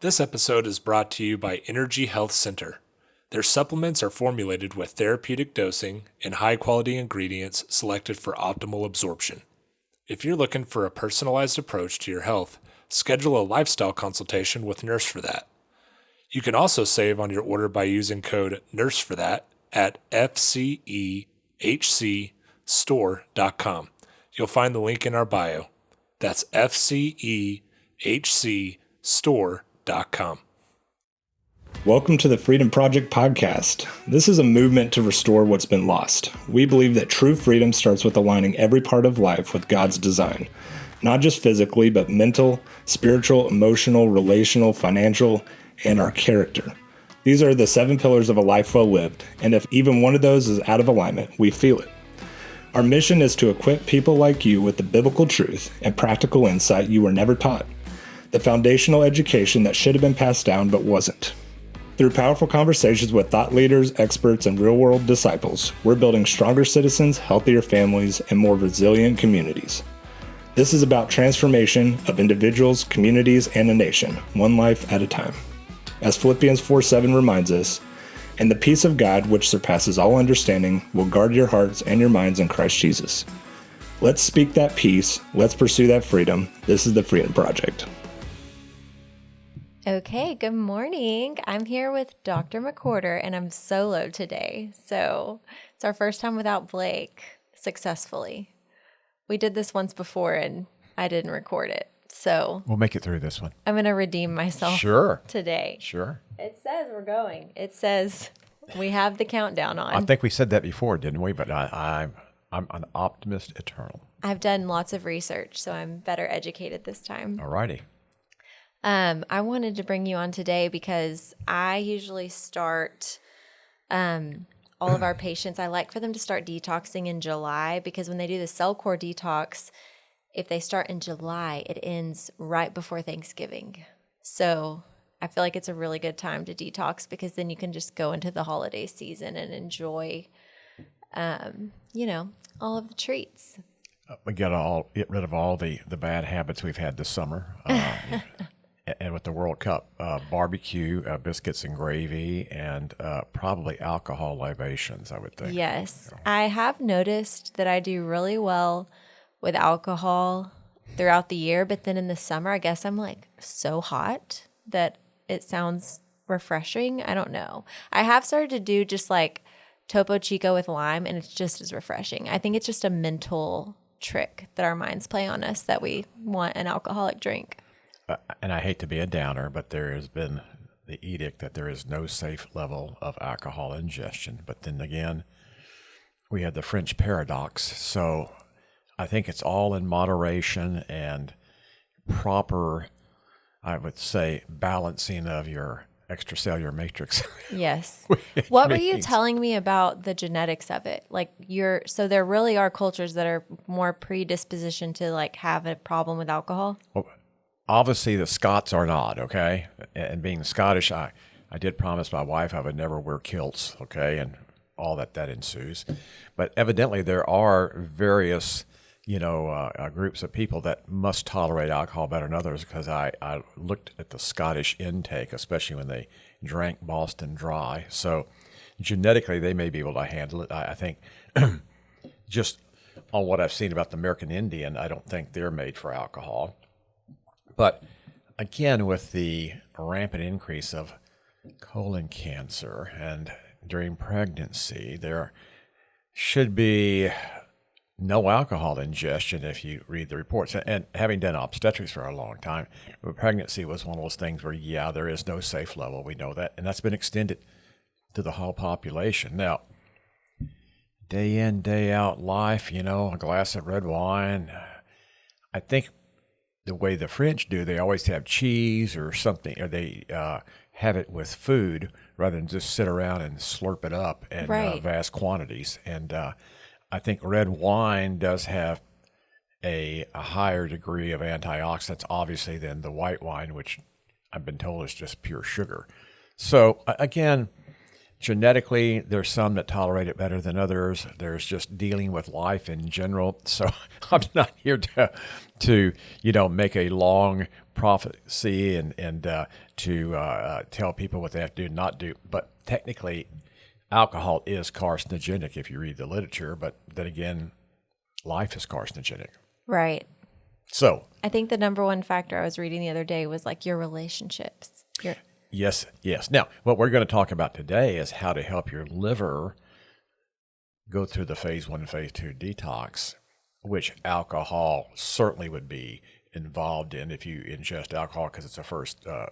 This episode is brought to you by Energy Health Center. Their supplements are formulated with therapeutic dosing and high-quality ingredients selected for optimal absorption. If you're looking for a personalized approach to your health, schedule a lifestyle consultation with Nurse for that. You can also save on your order by using code NURSEFORTHAT at fcehcstore.com. You'll find the link in our bio. That's fcehcstore.com. Welcome to the Freedom Project podcast. This is a movement to restore what's been lost. We believe that true freedom starts with aligning every part of life with God's design, not just physically, but mental, spiritual, emotional, relational, financial, and our character. These are the 7 pillars of a life well lived, and if even one of those is out of alignment, we feel it. Our mission is to equip people like you with the biblical truth and practical insight you were never taught, the foundational education that should have been passed down but wasn't. Through powerful conversations with thought leaders, experts, and real-world disciples, we're building stronger citizens, healthier families, and more resilient communities. This is about transformation of individuals, communities, and a nation, one life at a time. As Philippians 4:7 reminds us, "And the peace of God, which surpasses all understanding, will guard your hearts and your minds in Christ Jesus." Let's speak that peace. Let's pursue that freedom. This is the Freedom Project. Okay, good morning. I'm here with Dr. McWherter, and I'm solo today. So it's our first time without Blake successfully. We did this once before, and I didn't record it. So we'll make it through this one. I'm going to redeem myself today. Sure. It says we're going. It says we have the countdown on. I think we said that before, didn't we? But I'm an optimist eternal. I've done lots of research, so I'm better educated this time. All righty. I wanted to bring you on today because I usually start all of our patients, I like for them to start detoxing in July, because when they do the cell core detox, if they start in July, it ends right before Thanksgiving. So I feel like it's a really good time to detox, because then you can just go into the holiday season and enjoy, all of the treats. We got to get rid of all the bad habits we've had this summer. And with the World Cup, barbecue, biscuits and gravy, and probably alcohol libations, I would think. Yes. I have noticed that I do really well with alcohol throughout the year, but then in the summer, I guess I'm like so hot that it sounds refreshing. I don't know. I have started to do just like Topo Chico with lime, and it's just as refreshing. I think it's just a mental trick that our minds play on us that we want an alcoholic drink. And I hate to be a downer, but there has been the edict that there is no safe level of alcohol ingestion. But then again, we had the French paradox. So I think it's all in moderation and proper, I would say, balancing of your extracellular matrix. Yes. What were you telling me about the genetics of it? Like so there really are cultures that are more predispositioned to like have a problem with alcohol? Well, obviously the Scots are not, okay? And being Scottish, I did promise my wife I would never wear kilts, okay? And all that ensues. But evidently there are various groups of people that must tolerate alcohol better than others, because I looked at the Scottish intake, especially when they drank Boston Dry. So genetically, they may be able to handle it. I think just on what I've seen about the American Indian, I don't think they're made for alcohol. But again, with the rampant increase of colon cancer and during pregnancy, there should be no alcohol ingestion if you read the reports. And having done obstetrics for a long time, pregnancy was one of those things where, there is no safe level. We know that. And that's been extended to the whole population. Now, day in, day out life, a glass of red wine. I think the way the French do, they always have cheese or something, or they have it with food rather than just sit around and slurp it up in vast quantities. And I think red wine does have a higher degree of antioxidants, obviously, than the white wine, which I've been told is just pure sugar. So again, Genetically, there's some that tolerate it better than others. There's just dealing with life in general. So I'm not here to make a long prophecy and to tell people what they have to do and not do. But technically, alcohol is carcinogenic if you read the literature. But then again, life is carcinogenic. Right. So I think the number one factor I was reading the other day was like your relationships. Yes. Now, what we're going to talk about today is how to help your liver go through the phase 1 and phase 2 detox, which alcohol certainly would be involved in if you ingest alcohol, because it's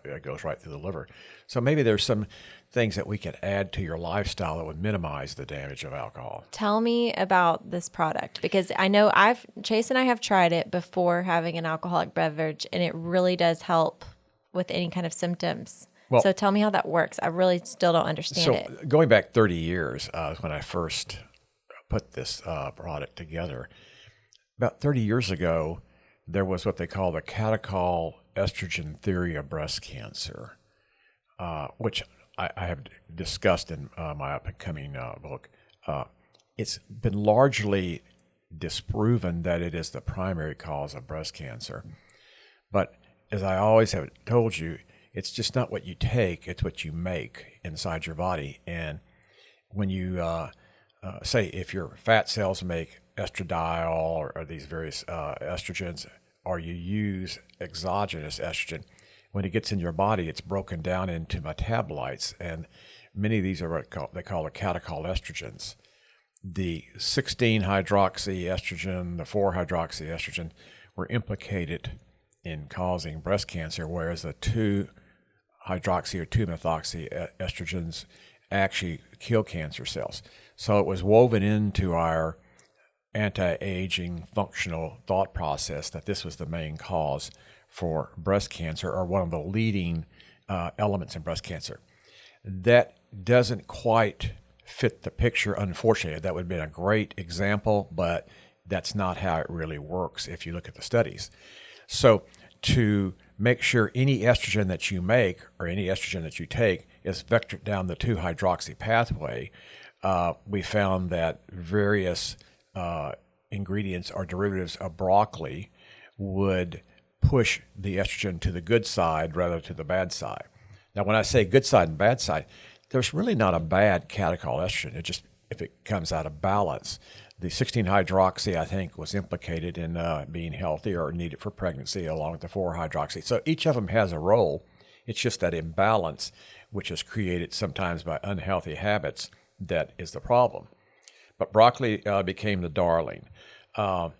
it goes right through the liver. So maybe there's some things that we can add to your lifestyle that would minimize the damage of alcohol. Tell me about this product, because I know Chase and I have tried it before having an alcoholic beverage, and it really does help with any kind of symptoms. Well, so tell me how that works. I really still don't understand it. So going back 30 years, when I first put this product together, about 30 years ago, there was what they call the catechol estrogen theory of breast cancer, which I have discussed in my upcoming book. It's been largely disproven that it is the primary cause of breast cancer. But as I always have told you, it's just not what you take, it's what you make inside your body. And when you say if your fat cells make estradiol or these various estrogens, or you use exogenous estrogen, when it gets in your body, it's broken down into metabolites, and many of these are what they call the catechol estrogens. The 16-hydroxy estrogen, the 4-hydroxy estrogen were implicated in causing breast cancer, whereas the 2-hydroxy or 2-methoxy estrogens actually kill cancer cells. So it was woven into our anti-aging functional thought process that this was the main cause for breast cancer, or one of the leading elements in breast cancer. That doesn't quite fit the picture, unfortunately. That would have been a great example, but that's not how it really works if you look at the studies. So to make sure any estrogen that you make or any estrogen that you take is vectored down the 2-hydroxy pathway, we found that various ingredients or derivatives of broccoli would push the estrogen to the good side rather to the bad side. Now, when I say good side and bad side, there's really not a bad catechol estrogen. It just, if it comes out of balance. The 16-hydroxy, I think, was implicated in being healthy or needed for pregnancy, along with the 4-hydroxy. So each of them has a role. It's just that imbalance, which is created sometimes by unhealthy habits, that is the problem. But broccoli became the darling. There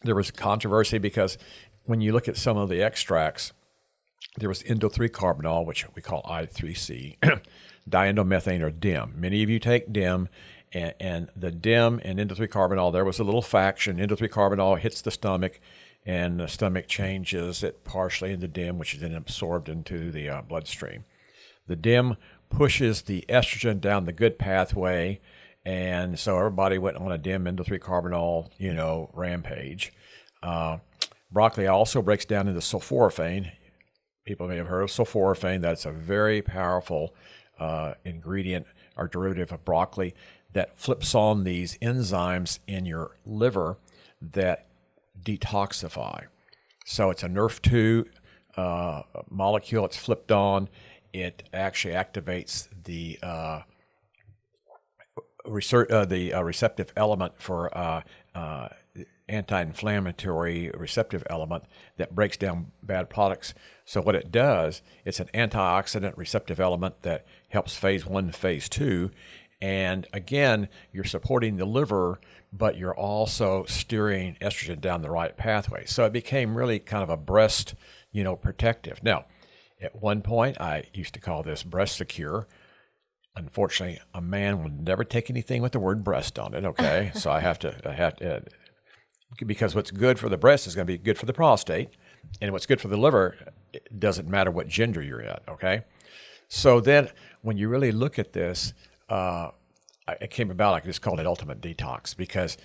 was controversy because when you look at some of the extracts, there was endo-3-carbinol, which we call I3C, diendomethane or DIM. Many of you take DIM, and the DIM and endo-3-carbinol, there was a little faction. Endo-3-carbinol hits the stomach, and the stomach changes it partially into DIM, which is then absorbed into the bloodstream. The DIM pushes the estrogen down the good pathway, and so everybody went on a DIM endo-3-carbinol, rampage. Broccoli also breaks down into sulforaphane. People may have heard of sulforaphane. That's a very powerful ingredient or derivative of broccoli that flips on these enzymes in your liver that detoxify. So it's a NRF2 molecule. It's flipped on. It actually activates the receptive element for anti-inflammatory receptive element that breaks down bad products. So what it does, it's an antioxidant receptive element that helps phase 1 to phase 2. And again, you're supporting the liver, but you're also steering estrogen down the right pathway. So it became really kind of a breast, protective. Now, at one point, I used to call this breast secure. Unfortunately, a man will never take anything with the word breast on it, okay? So I have to, because what's good for the breast is going to be good for the prostate, and what's good for the liver, it doesn't matter what gender you're at, okay? So then when you really look at this, it came about, I just called it Ultimate Detox, because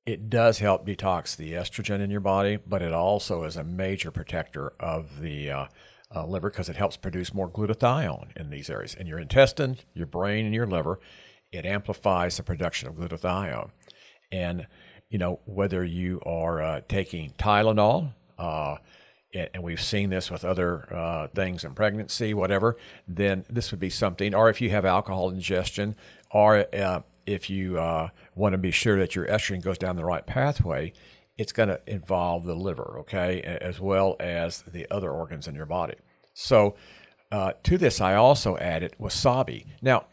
it does help detox the estrogen in your body, but it also is a major protector of the liver because it helps produce more glutathione in these areas. In your intestine, your brain, and your liver, it amplifies the production of glutathione. And, whether you are taking Tylenol, and we've seen this with other things in pregnancy, whatever, then this would be something. Or if you have alcohol ingestion, or if you want to be sure that your estrogen goes down the right pathway, it's going to involve the liver, okay, as well as the other organs in your body. So to this, I also added wasabi. Now,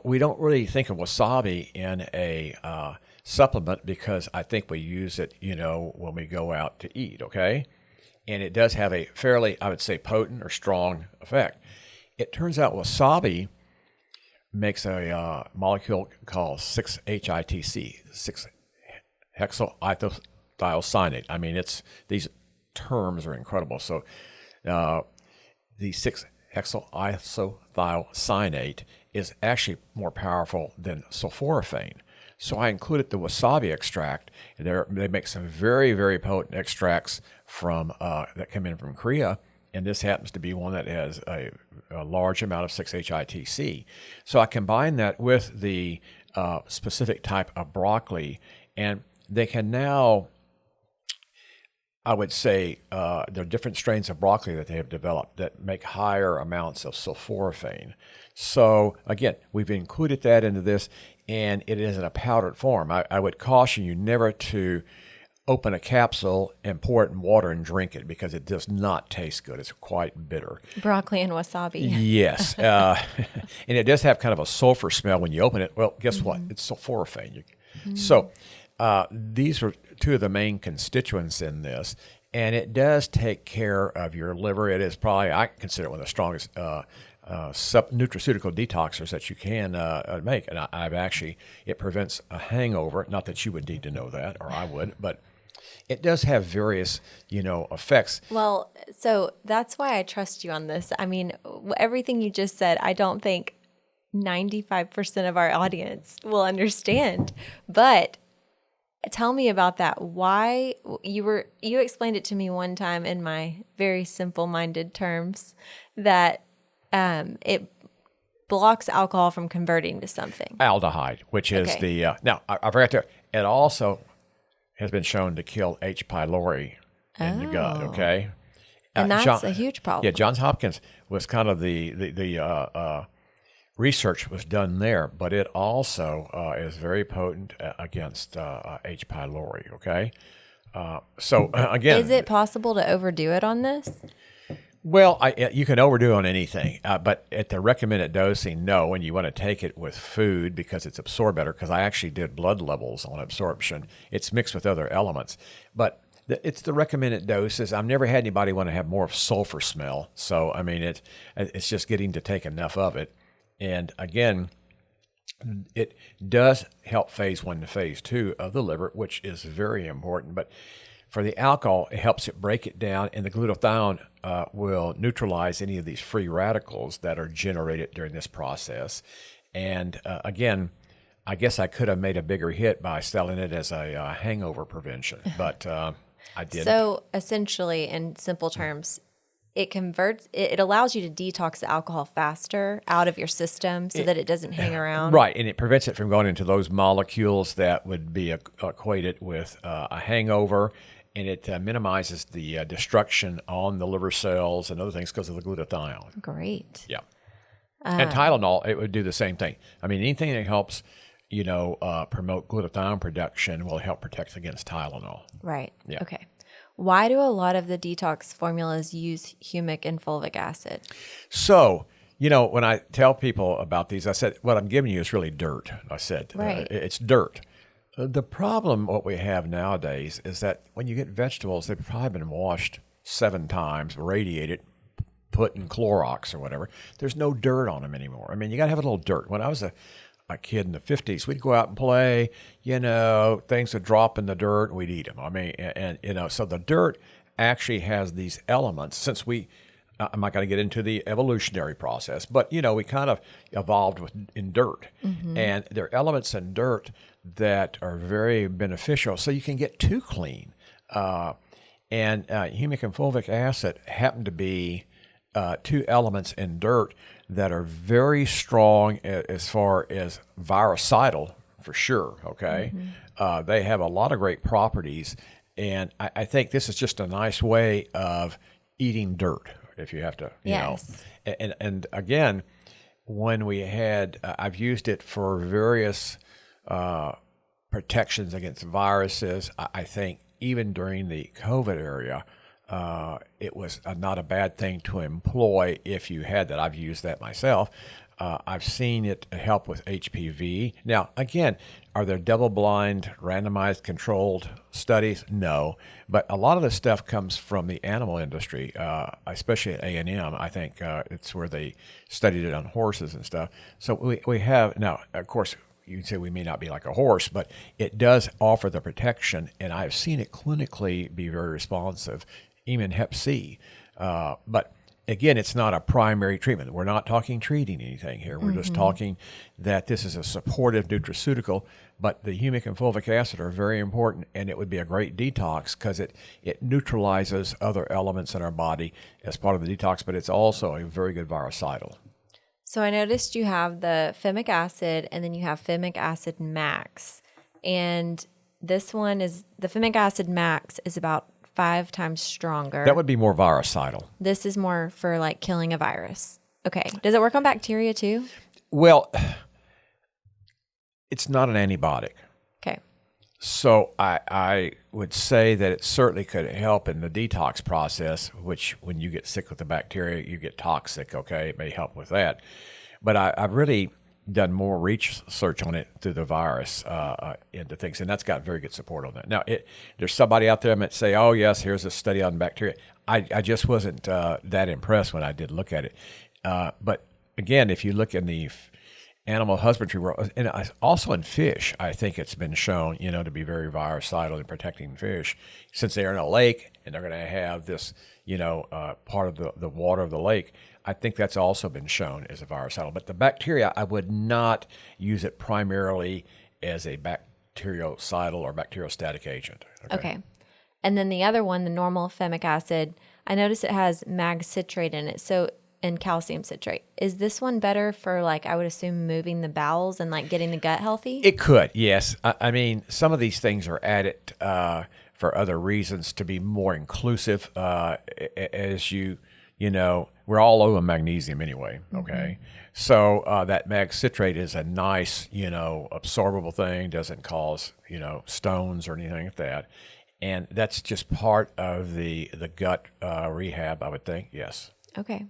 we don't really think of wasabi in a supplement because I think we use it, when we go out to eat, okay? And it does have a fairly, I would say, potent or strong effect. It turns out wasabi makes a molecule called 6-HITC, 6-hexyl-thiocyanate. I mean, these terms are incredible. So the 6-hexyl-thiocyanate is actually more powerful than sulforaphane. So I included the wasabi extract. They make some very, very potent extracts from that come in from Korea, and this happens to be one that has a large amount of 6-HITC. So I combine that with the specific type of broccoli, and they can now, I would say, there are different strains of broccoli that they have developed that make higher amounts of sulforaphane. So again, we've included that into this, and it is in a powdered form. I would caution you never to open a capsule and pour it in water and drink it because it does not taste good. It's quite bitter. Broccoli and wasabi. Yes. And it does have kind of a sulfur smell when you open it. Well, guess what? It's sulforaphane. So these are two of the main constituents in this, and it does take care of your liver. It is probably, I consider it one of the strongest nutraceutical detoxers that you can make. And I've actually, it prevents a hangover. Not that you would need to know that, or I would, but it does have various, effects. Well, so that's why I trust you on this. I mean, everything you just said, I don't think 95% of our audience will understand, but tell me about that. Why you explained it to me one time in my very simple-minded terms that it blocks alcohol from converting to something. Aldehyde, which is now I forgot to, it also has been shown to kill H. pylori in the gut, okay? And that's a huge problem. Yeah, Johns Hopkins was kind of the research was done there, but it also is very potent against H. pylori, okay? So again, is it possible to overdo it on this? Well, you can overdo on anything, but at the recommended dosing, no, and you want to take it with food because it's absorbed better, because I actually did blood levels on absorption. It's mixed with other elements, but it's the recommended doses. I've never had anybody want to have more of sulfur smell, so, I mean, it's just getting to take enough of it. And again, it does help phase 1 to phase 2 of the liver, which is very important, but for the alcohol, it helps it break it down, and the glutathione will neutralize any of these free radicals that are generated during this process. And again, I guess I could have made a bigger hit by selling it as a hangover prevention, but I didn't. So essentially, in simple terms, it allows you to detox the alcohol faster out of your system so that it doesn't hang around. Right, and it prevents it from going into those molecules that would be equated with a hangover, and it minimizes the destruction on the liver cells and other things because of the glutathione. Great. Yeah. And Tylenol, it would do the same thing. I mean, anything that helps, promote glutathione production will help protect against Tylenol. Right. Yeah. Okay. Why do a lot of the detox formulas use humic and fulvic acid? So, when I tell people about these, I said, what I'm giving you is really dirt. I said, right. It's dirt. The problem, what we have nowadays, is that when you get vegetables, they've probably been washed 7 times, radiated, put in Clorox or whatever. There's no dirt on them anymore. I mean, you got to have a little dirt. When I was a kid in the 50s, we'd go out and play, things would drop in the dirt and we'd eat them. I mean, so the dirt actually has these elements. Since I'm not going to get into the evolutionary process, but, we kind of evolved in dirt. Mm-hmm. And there are elements in dirt that are very beneficial, so you can get too clean. And humic and fulvic acid happen to be two elements in dirt that are very strong as far as virucidal, for sure, okay? They have a lot of great properties, and I think this is just a nice way of eating dirt, if you have to, you know. And again, when we had, I've used it for various protections against viruses. I think even during the COVID area, it was not a bad thing to employ if you had that. I've used that myself. I've seen it help with HPV. Now, again, are there double-blind, randomized, controlled studies? No. But a lot of this stuff comes from the animal industry, especially at A&M. I think it's where they studied it on horses and stuff. So we have, now, of course, you can say we may not be like a horse, but it does offer the protection, and I've seen it clinically be very responsive, even Hep C. But again, it's not a primary treatment. We're not talking treating anything here. We're just talking that this is a supportive nutraceutical, but the humic and fulvic acid are very important, and it would be a great detox because it neutralizes other elements in our body as part of the detox, but it's also a very good virucidal. So I noticed you have the femic acid and then you have femic acid max. And this one is, the femic acid max is about 5 times stronger. That would be more virucidal. This is more for like killing a virus. Okay. Does it work on bacteria too? Well, it's not an antibiotic. Okay. So I would say that it certainly could help in the detox process, which when you get sick with the bacteria, you get toxic, okay? It may help with that. But I've really done more research on it through the virus into things, and that's got very good support on that. Now, there's somebody out there that might say, oh, yes, here's a study on bacteria. I just wasn't that impressed when I did look at it. But again, if you look in the animal husbandry world, and also in fish, I think it's been shown, to be very virucidal in protecting fish, since they're in a lake and they're going to have this, part of the water of the lake. I think that's also been shown as a virucidal. But the bacteria, I would not use it primarily as a bactericidal or bacteriostatic agent. Okay. And then the other one, the normal femic acid, I notice it has mag citrate in it. So, and calcium citrate. Is this one better for, like, I would assume moving the bowels and like getting the gut healthy? It could, yes. I mean, some of these things are added for other reasons to be more inclusive. As we're all low on magnesium anyway. Okay, so that mag citrate is a nice, absorbable thing. Doesn't cause stones or anything like that, and that's just part of the gut rehab, I would think. Yes. Okay.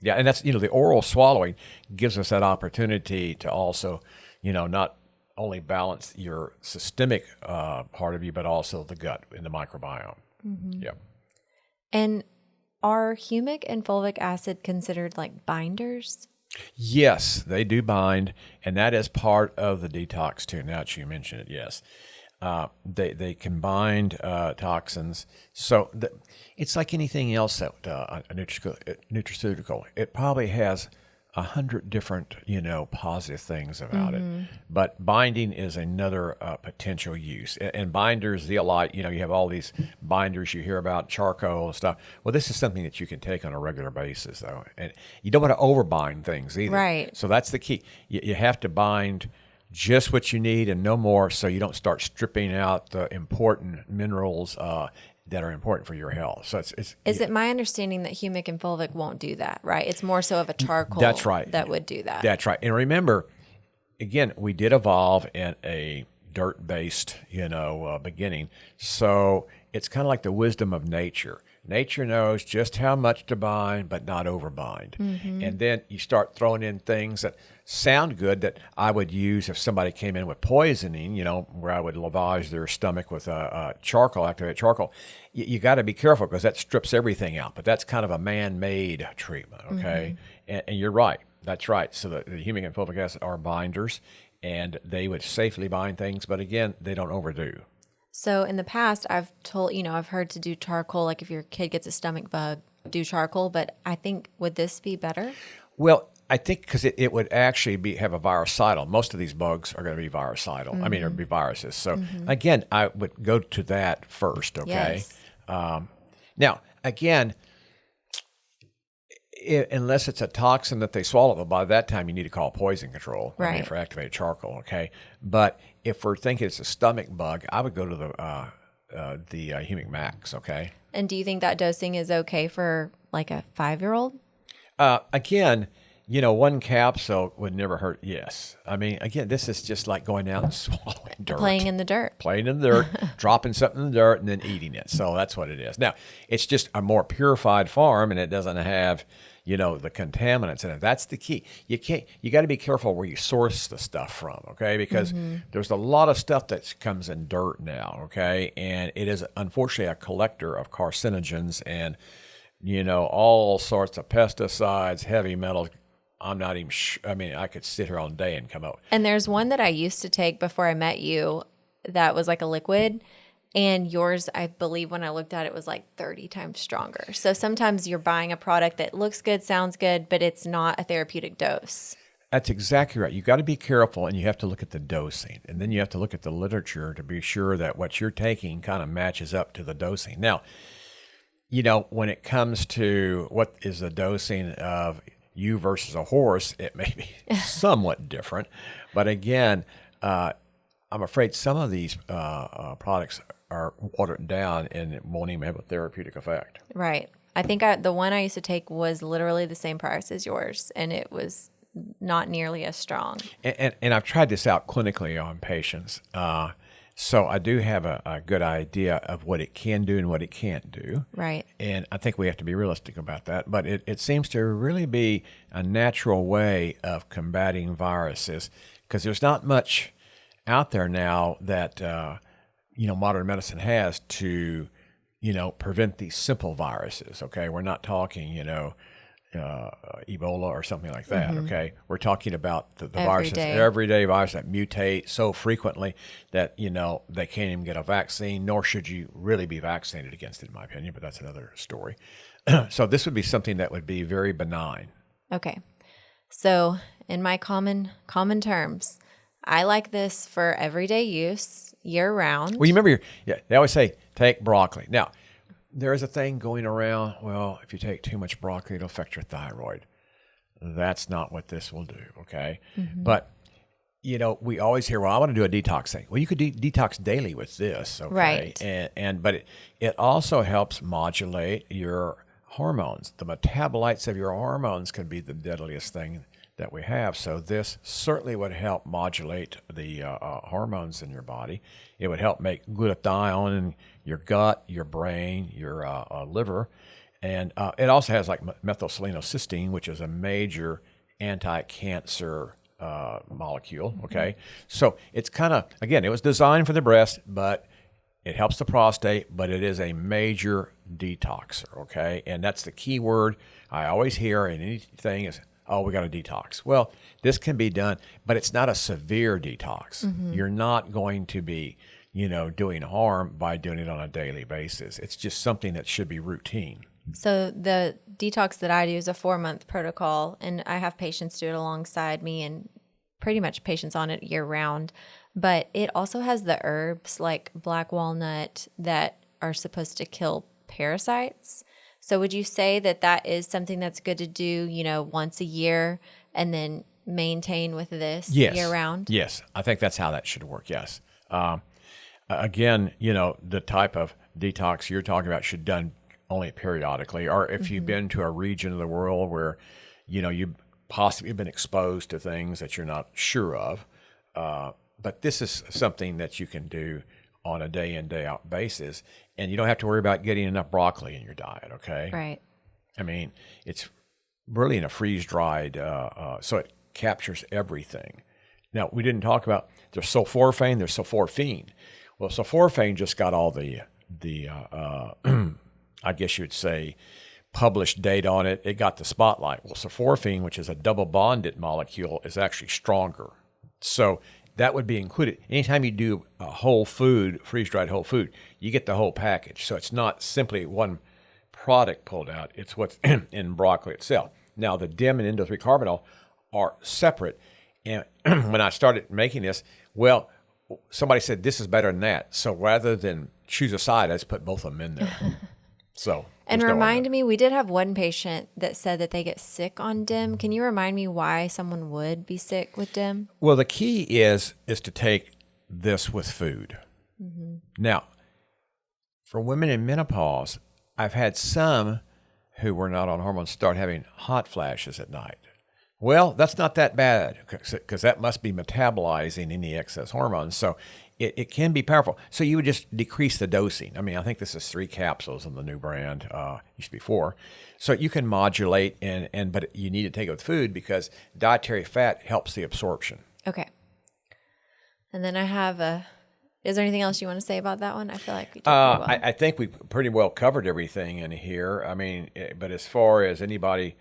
Yeah, and that's, the oral swallowing gives us that opportunity to also, not only balance your systemic part of you, but also the gut and the microbiome. Yeah. And are humic and fulvic acid considered like binders? Yes, they do bind, and that is part of the detox too. Now that you mention it, yes. They combine toxins. So it's like anything else that a nutraceutical. It probably has 100 different, positive things about it. But binding is another potential use. And binders, you have all these binders you hear about, charcoal and stuff. Well, this is something that you can take on a regular basis, though. And you don't want to overbind things either. Right. So that's the key. You have to bind just what you need and no more, so you don't start stripping out the important minerals that are important for your health. So is it my understanding that humic and fulvic won't do that, right? It's more so of a charcoal that's right. that would do that. That's right. And remember, again, we did evolve in a dirt-based, beginning. So it's kind of like the wisdom of nature. Nature knows just how much to bind, but not overbind. And then you start throwing in things that sound good that I would use if somebody came in with poisoning, where I would lavage their stomach with charcoal, activated charcoal. You got to be careful because that strips everything out. But that's kind of a man-made treatment, okay? And you're right. That's right. So the humic and fulvic acid are binders, and they would safely bind things. But again, they don't overdo. So in the past, I've heard to do charcoal, like if your kid gets a stomach bug, do charcoal. But I think, would this be better? Well, I think because it would actually have a virucidal. Most of these bugs are going to be virucidal. I mean, or be viruses. So again, I would go to that first, okay? Yes. Now, again, unless it's a toxin that they swallow, but by that time you need to call poison control. I mean, Right. for activated charcoal. Okay, but if we're thinking it's a stomach bug, I would go to the humic max. Okay. And do you think that dosing is okay for like a 5-year-old? Again, one capsule would never hurt. Yes. I mean, again, this is just like going out and swallowing dirt. Playing in the dirt. Playing in the dirt, dropping something in the dirt, and then eating it. So that's what it is. Now, it's just a more purified farm, and it doesn't have, the contaminants in it. That's the key. You got to be careful where you source the stuff from, okay? Because there's a lot of stuff that comes in dirt now, okay? And it is, unfortunately, a collector of carcinogens and, all sorts of pesticides, heavy metals. I'm not even sure. I mean, I could sit here all day and come out. And there's one that I used to take before I met you that was like a liquid. And yours, I believe when I looked at it, was like 30 times stronger. So sometimes you're buying a product that looks good, sounds good, but it's not a therapeutic dose. That's exactly right. You got to be careful, and you have to look at the dosing. And then you have to look at the literature to be sure that what you're taking kind of matches up to the dosing. Now, when it comes to what is the dosing of you versus a horse, it may be somewhat different. But again, I'm afraid some of these products are watered down and it won't even have a therapeutic effect. Right. I think the one I used to take was literally the same price as yours, and it was not nearly as strong. And I've tried this out clinically on patients. So I do have a good idea of what it can do and what it can't do. Right. And I think we have to be realistic about that. But it seems to really be a natural way of combating viruses, because there's not much out there now that, modern medicine has to, prevent these simple viruses. Okay. We're not talking, Ebola or something like that. Okay. We're talking about the viruses, everyday viruses that mutate so frequently that, they can't even get a vaccine, nor should you really be vaccinated against it, in my opinion, but that's another story. So this would be something that would be very benign. Okay. So in my common terms, I like this for everyday use, year round. Well, you remember, they always say, take broccoli. Now, there is a thing going around, well, if you take too much broccoli, it'll affect your thyroid. That's not what this will do, okay? But, we always hear, well, I want to do a detox thing. Well, you could detox daily with this, okay? Right. But it also helps modulate your hormones. The metabolites of your hormones can be the deadliest thing that we have. So this certainly would help modulate the hormones in your body. It would help make glutathione in your gut, your brain, your liver. And it also has like methylselenocysteine, which is a major anti-cancer molecule, okay? So it's kind of, again, it was designed for the breast, but it helps the prostate, but it is a major detoxer, okay? And that's the key word I always hear in anything is, oh, we got to detox. Well, this can be done, but it's not a severe detox. You're not going to be, doing harm by doing it on a daily basis. It's just something that should be routine. So the detox that I do is a 4-month protocol, and I have patients do it alongside me, and pretty much patients on it year round. But it also has the herbs like black walnut that are supposed to kill parasites. So would you say that is something that's good to do, once a year and then maintain with this year round? Yes. I think that's how that should work. Yes. Again, the type of detox you're talking about should be done only periodically, or if you've been to a region of the world where, you've possibly been exposed to things that you're not sure of. But this is something that you can do on a day in, day out basis. And you don't have to worry about getting enough broccoli in your diet, okay? Right. I mean, it's really in a freeze-dried, so it captures everything. Now, we didn't talk about, there's sulforaphane, there's sulforaphene. Well, sulforaphane just got all the I guess you would say, published data on it. It got the spotlight. Well, sulforaphane, which is a double-bonded molecule, is actually stronger. So that would be included. Anytime you do a whole food, freeze-dried whole food, you get the whole package. So it's not simply one product pulled out. It's what's in broccoli itself. Now, the DIM and endo-3-carbinol are separate. And when I started making this, well, somebody said this is better than that. So rather than choose a side, I just put both of them in there. So And There's no remind me, we did have one patient that said that they get sick on DIM. Can you remind me why someone would be sick with DIM? Well, the key is to take this with food. Now, for women in menopause, I've had some who were not on hormones start having hot flashes at night. Well, that's not that bad because that must be metabolizing any excess hormones. So it can be powerful. So you would just decrease the dosing. I mean, I think this is 3 capsules in the new brand. Used to be 4. So you can modulate, but you need to take it with food because dietary fat helps the absorption. Okay. And then I have is there anything else you want to say about that one? I feel like we did pretty well. I think we pretty well covered everything in here. I mean, but as far as anybody,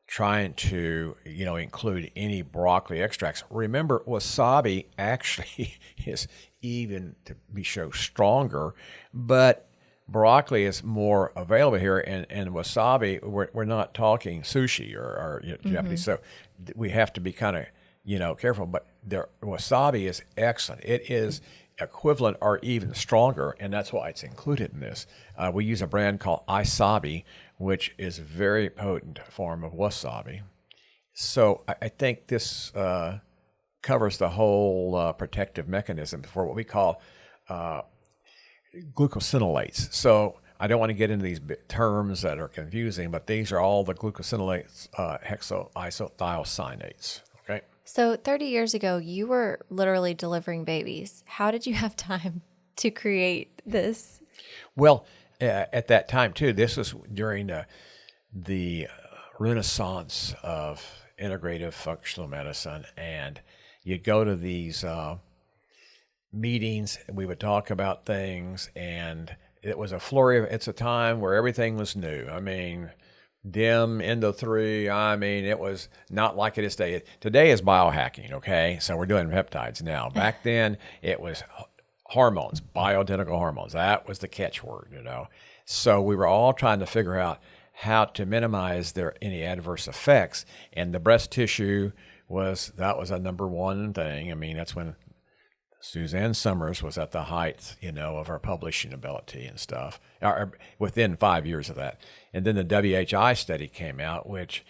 trying to, include any broccoli extracts, remember wasabi actually is even to be shown stronger, but broccoli is more available here, and wasabi, we're not talking sushi or Japanese, so we have to be kind of, careful, but wasabi is excellent. It is equivalent or even stronger, and that's why it's included in this. We use a brand called Isobi, which is a very potent form of wasabi. So I think this covers the whole protective mechanism for what we call glucosinolates. So I don't want to get into these terms that are confusing, but these are all the glucosinolates, hexoisothiocyanates. Okay. So 30 years ago, you were literally delivering babies. How did you have time to create this? Well, at that time, too, this was during the renaissance of integrative functional medicine. And you'd go to these meetings, and we would talk about things. And it was a flurry it's a time where everything was new. I mean, DIM, Endo 3, I mean, it was not like it is today. Today is biohacking, okay? So we're doing peptides now. Back then, it was hormones, bioidentical hormones. That was the catchword, So we were all trying to figure out how to minimize any adverse effects. And the breast tissue was a number one thing. I mean, that's when Suzanne Summers was at the height, of her publishing ability and stuff, or within 5 years of that. And then the WHI study came out, which,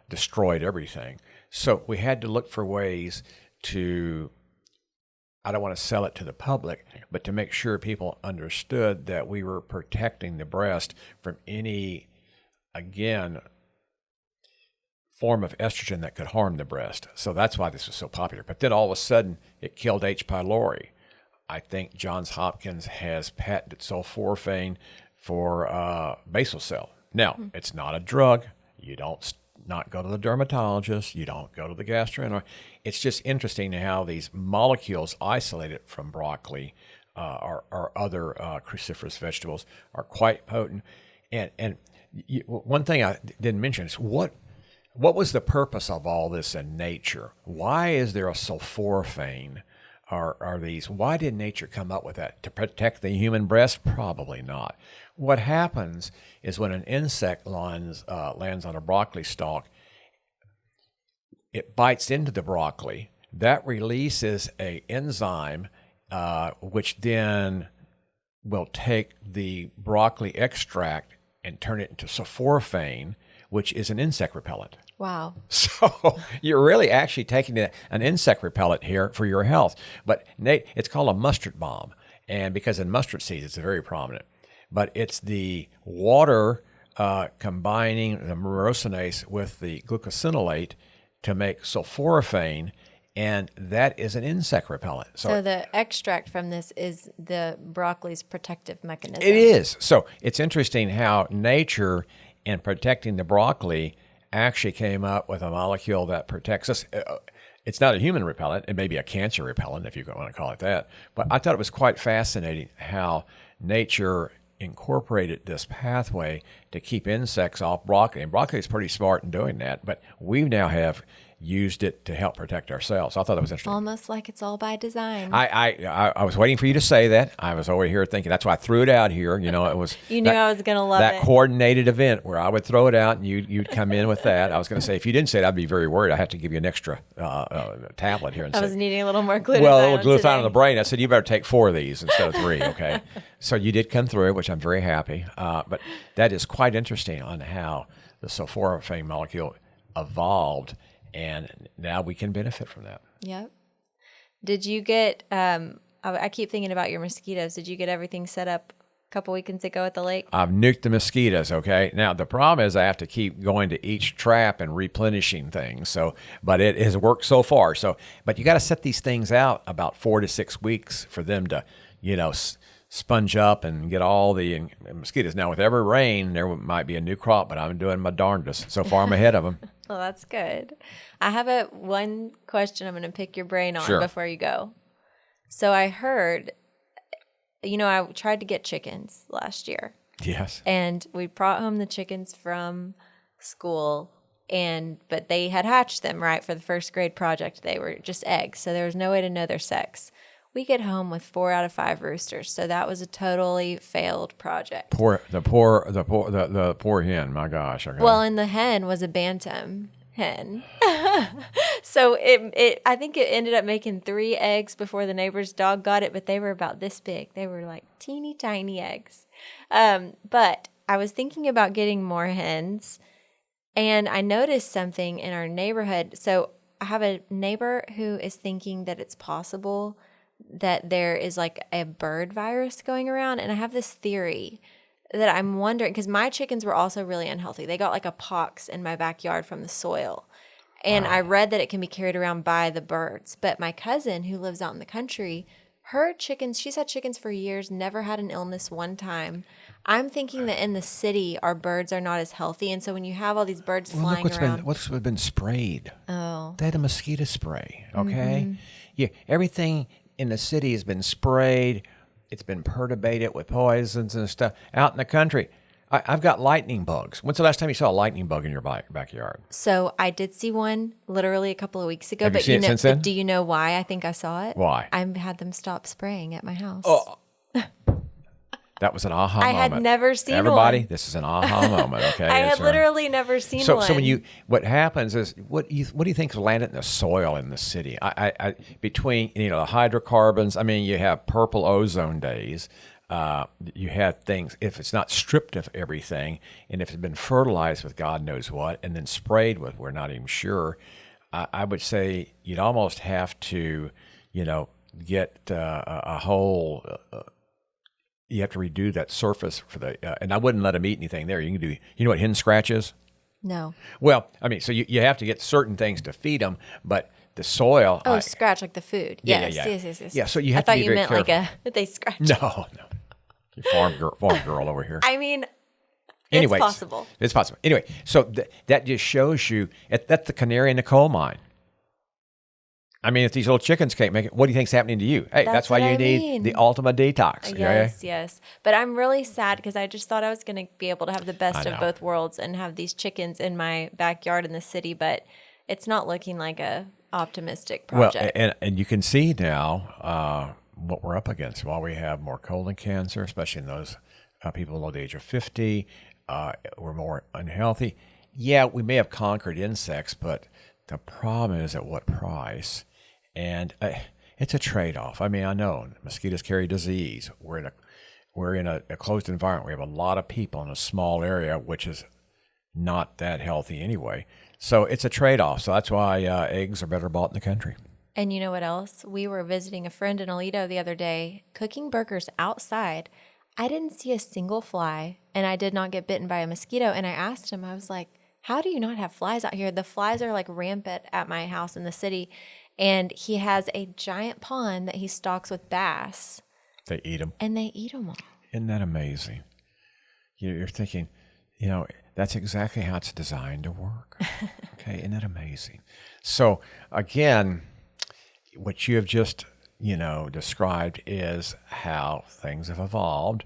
destroyed everything. So we had to look for ways to, I don't want to sell it to the public, but to make sure people understood that we were protecting the breast from any, again, form of estrogen that could harm the breast. So that's why this was so popular. But then all of a sudden, it killed H. pylori. I think Johns Hopkins has patented sulforaphane for basal cell. Now, it's not a drug. You don't not go to the dermatologist. You don't go to the gastroenterologist. It's just interesting how these molecules isolated from broccoli or other cruciferous vegetables are quite potent. And one thing I didn't mention is what was the purpose of all this in nature? Why is there a sulforaphane? Why did nature come up with that? To protect the human breast? Probably not. What happens is when an insect lands on a broccoli stalk, it bites into the broccoli. That releases an enzyme, which then will take the broccoli extract and turn it into sulforaphane, which is an insect repellent. Wow. So you're really actually taking an insect repellent here for your health. But Nate, it's called a mustard bomb. And because in mustard seeds, it's very prominent. But it's the water combining the myrosinase with the glucosinolate to make sulforaphane, and that is an insect repellent. So the extract from this is the broccoli's protective mechanism. It is. So it's interesting how nature, in protecting the broccoli, actually came up with a molecule that protects us. It's not a human repellent. It may be a cancer repellent, if you want to call it that. But I thought it was quite fascinating how nature incorporated this pathway to keep insects off broccoli. And broccoli is pretty smart in doing that. But we now have used it to help protect ourselves. I thought that was interesting. Almost like it's all by design. I was waiting for you to say that. I was over here thinking, that's why I threw it out here. You know, it was you knew I was going to love that it. coordinated event where I would throw it out and you'd come in with that. I was going to say, if you didn't say it, I'd be very worried. I have to give you an extra tablet here. And I was needing a little more glutathione. Well, a little glutathione today. on the brain. I said, you better take 4 of these instead of 3, okay? So you did come through, which I'm very happy. But that is quite interesting on how the sulforaphane molecule evolved, and now we can benefit from that. Yep. Did you get, I keep thinking about your mosquitoes. Did you get everything set up a couple weekends ago at the lake? I've nuked the mosquitoes, okay? Now, the problem is I have to keep going to each trap and replenishing things. So, but it has worked so far. So, but you got to set these things out about 4 to 6 weeks for them to, sponge up and get all the mosquitoes. Now, with every rain, there might be a new crop, but I'm doing my darndest. So far, I'm ahead of them. Well, that's good. I have one question I'm going to pick your brain on Sure. before you go. So I heard, I tried to get chickens last year. Yes. And we brought home the chickens from school, but they had hatched them, right, for the first grade project. They were just eggs, so there was no way to know their sex. We get home with 4 out of 5 roosters, so that was a totally failed project. The poor hen. My gosh. Okay. Well, and the hen was a bantam hen, so I think it ended up making 3 eggs before the neighbor's dog got it, but they were about this big. They were like teeny tiny eggs. But I was thinking about getting more hens, and I noticed something in our neighborhood. So I have a neighbor who is thinking that it's possible that there is like a bird virus going around. And I have this theory that I'm wondering, because my chickens were also really unhealthy. They got like a pox in my backyard from the soil. And I read that it can be carried around by the birds. But my cousin who lives out in the country, her chickens, she's had chickens for years, never had an illness one time. I'm thinking that in the city, our birds are not as healthy. And so when you have all these birds flying around. What's been sprayed? Oh. They had a mosquito spray, okay? Yeah, everything in the city has been sprayed. It's been perturbated with poisons and stuff. Out in the country, I've got lightning bugs. When's the last time you saw a lightning bug in your backyard? So I did see one literally a couple of weeks ago. Have you but seen it since then? Do you know why I think I saw it? Why? I had them stop spraying at my house. Oh. That was an aha moment. I had never seen Everybody, one. this is an aha moment, okay? I had literally never seen one. So what happens is, what do you think is landed in the soil in the city? Between the hydrocarbons, you have purple ozone days. You have things, if it's not stripped of everything, and if it's been fertilized with God knows what, and then sprayed with, we're not even sure. I would say you'd almost have to, get a whole. You have to redo that surface for and I wouldn't let them eat anything there. You can do, you know what hen scratch is? No. Well, so you have to get certain things to feed them, but the soil. Oh, scratch like the food. Yeah. Yes. Yeah, so you have to be very careful. I thought you meant like they scratch. No. You farm girl over here. It's possible. It's possible. Anyway, so that just shows you, that's the canary in the coal mine. If these little chickens can't make it, what do you think's happening to you? Hey, that's why you need the ultimate detox. Yes. But I'm really sad because I just thought I was going to be able to have the best of both worlds and have these chickens in my backyard in the city, but it's not looking like a optimistic project. Well, and you can see now what we're up against. While we have more colon cancer, especially in those people below the age of 50, we're more unhealthy. Yeah, we may have conquered insects, but the problem is at what price? And it's a trade-off. I know mosquitoes carry disease. We're in a closed environment. We have a lot of people in a small area, which is not that healthy anyway. So it's a trade-off. So that's why eggs are better bought in the country. And you know what else? We were visiting a friend in Aledo the other day, cooking burgers outside. I didn't see a single fly, and I did not get bitten by a mosquito. And I asked him, I was like, how do you not have flies out here? The flies are like rampant at my house in the city. And he has a giant pond that he stocks with bass. They eat them. And they eat them all. Isn't that amazing? You're thinking, that's exactly how it's designed to work. Okay, isn't that amazing? So, again, what you have just, described is how things have evolved.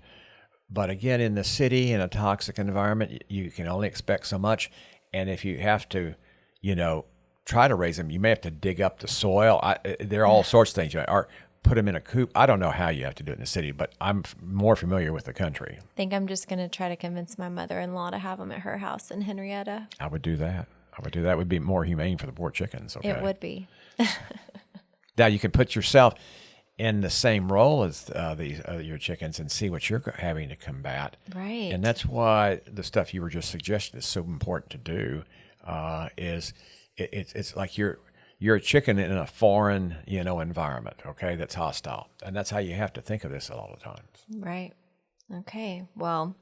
But again, in the city, in a toxic environment, you can only expect so much. And if you have to, try to raise them, you may have to dig up the soil. There are all sorts of things. Or put them in a coop. I don't know how you have to do it in the city, but I'm more familiar with the country. I think I'm just going to try to convince my mother-in-law to have them at her house in Henrietta. I would do that. It would be more humane for the poor chickens. Okay? It would be. Now you can put yourself in the same role as your chickens and see what you're having to combat. Right. And that's why the stuff you were just suggesting is so important to do. It's like you're a chicken in a foreign, environment, okay, that's hostile. And that's how you have to think of this a lot of times. Right. Okay. Well,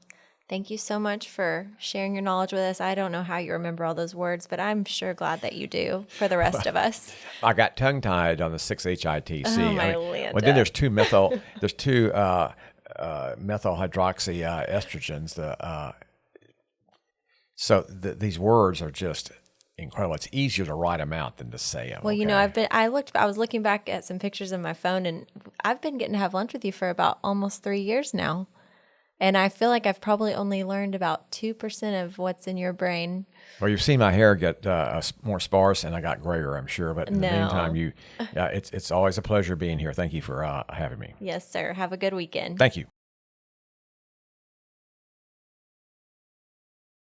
thank you so much for sharing your knowledge with us. I don't know how you remember all those words, but I'm sure glad that you do for the rest of us. I got tongue-tied on the 6-HITC. Oh, my Lanta. Well, then there's two methyl-hydroxy estrogens. So these words are just incredible. It's easier to write them out than to say them. Well, okay? I was looking back at some pictures on my phone, and I've been getting to have lunch with you for about almost 3 years now. And I feel like I've probably only learned about 2% of what's in your brain. Well, you've seen my hair get more sparse, and I got grayer, I'm sure. But in the meantime, it's always a pleasure being here. Thank you for having me. Yes, sir. Have a good weekend. Thank you.